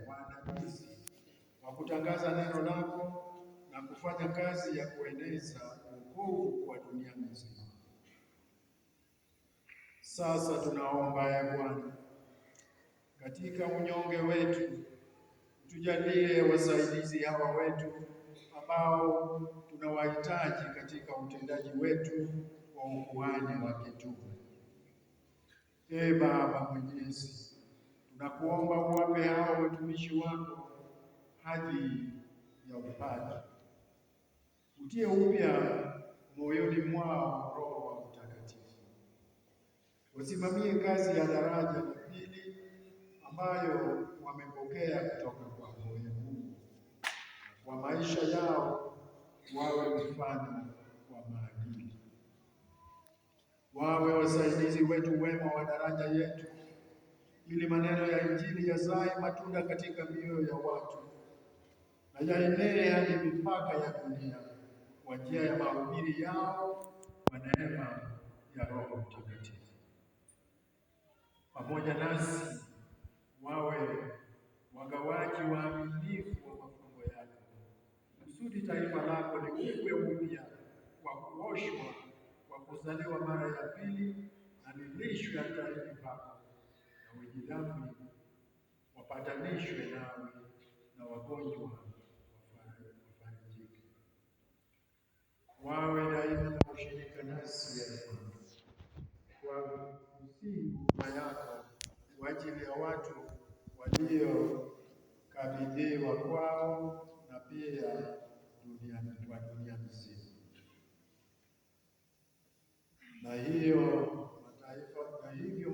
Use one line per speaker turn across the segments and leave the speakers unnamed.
waandamizi wa kutangaza neno lako na kufanya kazi ya kueneza wokovu kwa dunia nzima. Sasa tunaomba ya Bwana, katika unyonge wetu tujalie wasaidizi hawa wetu ambao tunawahitaji katika utendaji wetu wa ukuhani wa kitume. Ee Baba Mwenyezi, tunakuomba uwape hao watumishi wako hadhi ya upadre. Utie upya moyoni mwao Roho wa Mtakatifu. Wasimamie kazi ya daraja la pili ambayo wamepokea kutoka kwa Mungu. Kwa maisha yao wawe mfano wa maadili. Wawe wasaidizi wetu wema wa daraja yetu, ili maneno ya Injili yazae matunda katika mioyo ya watu na yaenee hadi mipaka ya dunia kwa njia ya mahubiri yao kwa neema ya Roho Mtakatifu. Pamoja nasi wawe wagawaji waaminifu wa mafumbo yako, kusudi taifa lako liumbwe upya kwa kuoshwa, kwa kuzaliwa mara ya pili na lilishwe hatarini pako, na wenye dhambi wapatanishwe nawe na wagonjwa wafarijike. Wawe daima na ushirika nasi ya kwa kusihi huruma yako kwa ajili ya watu waliokabidhiwa kwao na pia kwa dunia nzima. Na hivyo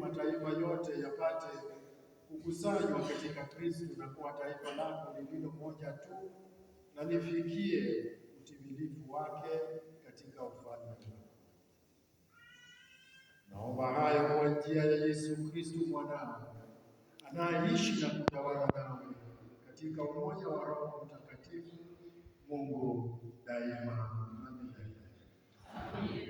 mataifa yote yapate kukusanywa katika Kristo na kuwa taifa lako lililo moja tu, na lifikie utimilifu wake katika ufalme wako. Naomba hayo kwa njia ya Yesu Kristo mwanao, anayeishi na kutawala nawe katika umoja wa Roho Mtakatifu, Mungu daima. Amen.